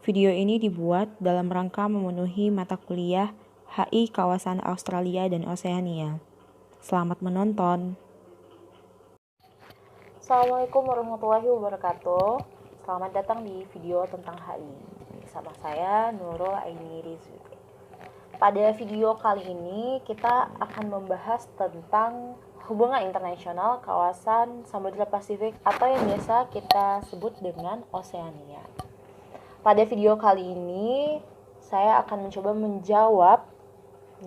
Video ini dibuat dalam rangka memenuhi mata kuliah HI Kawasan Australia dan Oseania. Selamat menonton. Assalamualaikum warahmatullahi wabarakatuh. Selamat datang di video tentang HI. Bersama saya Nurul Aini Rizwi. Pada video kali ini kita akan membahas tentang hubungan internasional kawasan Samudra Pasifik atau yang biasa kita sebut dengan Oseania. Pada video kali ini saya akan mencoba menjawab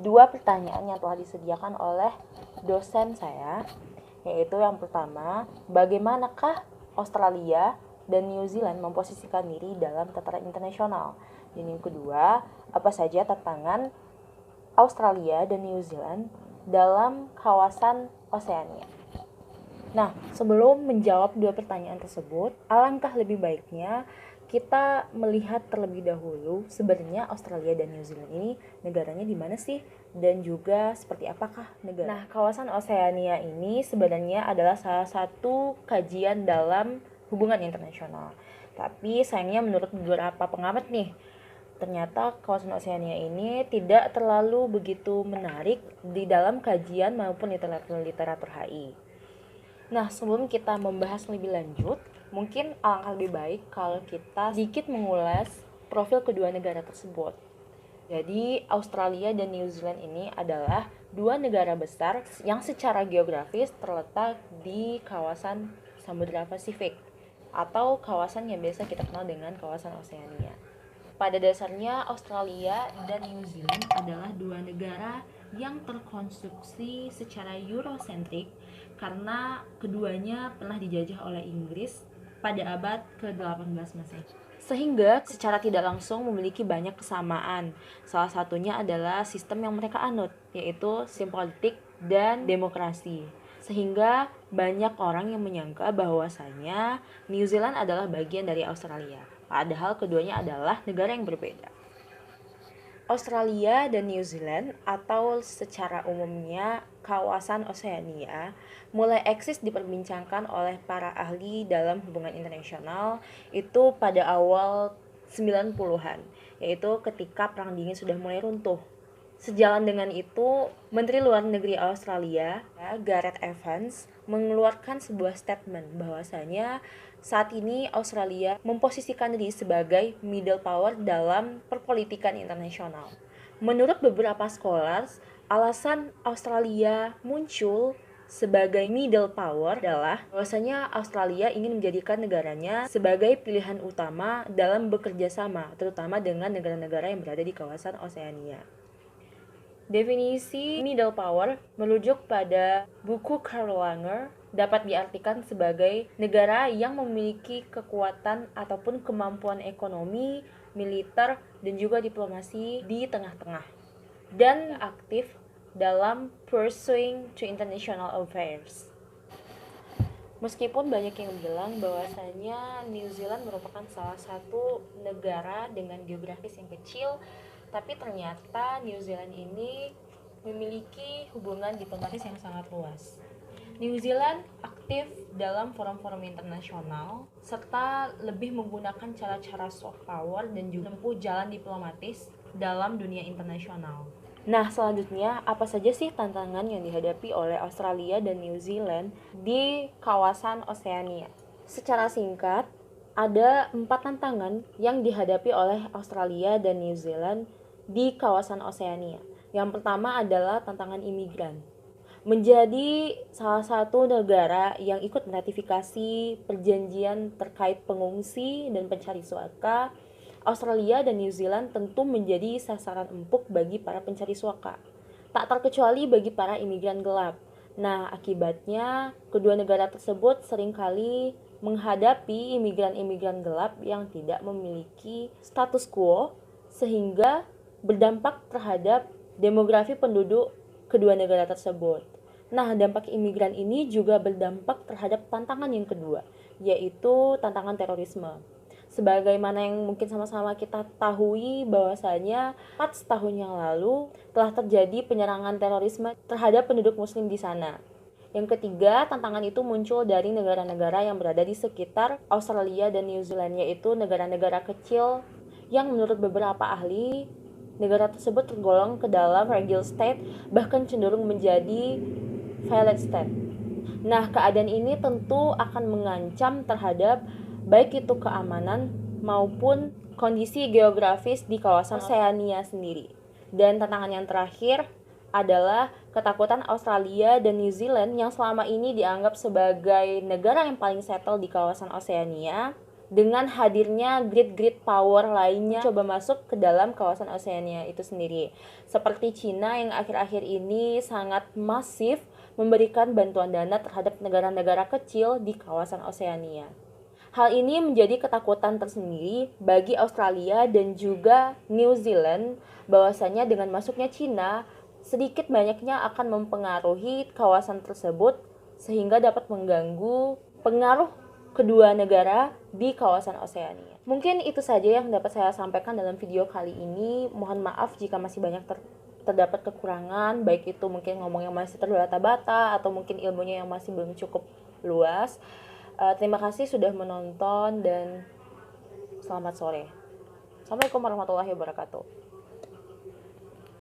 dua pertanyaan yang telah disediakan oleh dosen saya, yaitu yang pertama, bagaimanakah Australia dan New Zealand memposisikan diri dalam tataran internasional? Dan yang kedua, apa saja tantangan Australia dan New Zealand dalam kawasan Oseania? Nah, sebelum menjawab dua pertanyaan tersebut, alangkah lebih baiknya kita melihat terlebih dahulu sebenarnya Australia dan New Zealand ini negaranya di mana sih, dan juga seperti apakah negara. Nah, kawasan Oseania ini sebenarnya adalah salah satu kajian dalam hubungan internasional. Tapi sayangnya menurut beberapa pengamat nih, ternyata kawasan Oseania ini tidak terlalu begitu menarik di dalam kajian maupun literatur HI. Nah, sebelum kita membahas lebih lanjut, mungkin alangkah lebih baik kalau kita sedikit mengulas profil kedua negara tersebut. Jadi, Australia dan New Zealand ini adalah dua negara besar yang secara geografis terletak di kawasan Samudra Pasifik atau kawasan yang biasa kita kenal dengan kawasan Oseania. Pada dasarnya, Australia dan New Zealand adalah dua negara yang terkonstruksi secara Eurocentrik karena keduanya pernah dijajah oleh Inggris pada abad ke-18 Masehi. Sehingga secara tidak langsung memiliki banyak kesamaan. Salah satunya adalah sistem yang mereka anut, yaitu sistem politik dan demokrasi. Sehingga banyak orang yang menyangka bahwasanya New Zealand adalah bagian dari Australia. Padahal keduanya adalah negara yang berbeda. Australia dan New Zealand atau secara umumnya kawasan Oseania mulai eksis diperbincangkan oleh para ahli dalam hubungan internasional itu pada awal 90-an, yaitu ketika Perang Dingin sudah mulai runtuh. Sejalan dengan itu, Menteri Luar Negeri Australia, Gareth Evans, mengeluarkan sebuah statement bahwasanya saat ini Australia memposisikan diri sebagai middle power dalam perpolitikan internasional. Menurut beberapa scholars, alasan Australia muncul sebagai middle power adalah bahwasanya Australia ingin menjadikan negaranya sebagai pilihan utama dalam bekerja sama, terutama dengan negara-negara yang berada di kawasan Oseania. Definisi middle power merujuk pada buku Karl Langer, dapat diartikan sebagai negara yang memiliki kekuatan ataupun kemampuan ekonomi, militer, dan juga diplomasi di tengah-tengah, dan aktif dalam pursuing to international affairs. Meskipun banyak yang bilang bahwasanya New Zealand merupakan salah satu negara dengan geografis yang kecil, tapi ternyata New Zealand ini memiliki hubungan diplomatis yang sangat luas. New Zealand aktif dalam forum-forum internasional serta lebih menggunakan cara-cara soft power dan juga menempuh jalan diplomatis dalam dunia internasional. Nah, selanjutnya apa saja sih tantangan yang dihadapi oleh Australia dan New Zealand di kawasan Oseania? Secara singkat, ada 4 tantangan yang dihadapi oleh Australia dan New Zealand di kawasan Oseania. Yang pertama adalah tantangan imigran. Menjadi salah satu negara yang ikut meratifikasi perjanjian terkait pengungsi dan pencari suaka, Australia dan New Zealand tentu menjadi sasaran empuk bagi para pencari suaka, tak terkecuali bagi para imigran gelap. Nah, akibatnya kedua negara tersebut seringkali menghadapi imigran-imigran gelap yang tidak memiliki status quo, sehingga berdampak terhadap demografi penduduk kedua negara tersebut. Nah, dampak imigran ini juga berdampak terhadap tantangan yang kedua, yaitu tantangan terorisme. Sebagaimana yang mungkin sama-sama kita ketahui bahwasanya 4 tahun yang lalu telah terjadi penyerangan terorisme terhadap penduduk muslim di sana. Yang ketiga, tantangan itu muncul dari negara-negara yang berada di sekitar Australia dan New Zealand, yaitu negara-negara kecil yang menurut beberapa ahli, negara tersebut tergolong ke dalam fragile state, bahkan cenderung menjadi violent state. Nah, keadaan ini tentu akan mengancam terhadap baik itu keamanan maupun kondisi geografis di kawasan Oseania sendiri. Dan tantangan yang terakhir adalah ketakutan Australia dan New Zealand yang selama ini dianggap sebagai negara yang paling settle di kawasan Oseania, dengan hadirnya great power lainnya coba masuk ke dalam kawasan Oseania itu sendiri. Seperti Cina yang akhir-akhir ini sangat masif memberikan bantuan dana terhadap negara-negara kecil di kawasan Oseania. Hal ini menjadi ketakutan tersendiri bagi Australia dan juga New Zealand, bahwasanya dengan masuknya Cina sedikit banyaknya akan mempengaruhi kawasan tersebut sehingga dapat mengganggu pengaruh kedua negara di kawasan Oseania. Mungkin itu saja yang dapat saya sampaikan dalam video kali ini. Mohon maaf jika masih banyak terdapat kekurangan, baik itu mungkin ngomong yang masih terbata-bata atau mungkin ilmunya yang masih belum cukup luas. Terima kasih sudah menonton dan selamat sore. Assalamualaikum warahmatullahi wabarakatuh.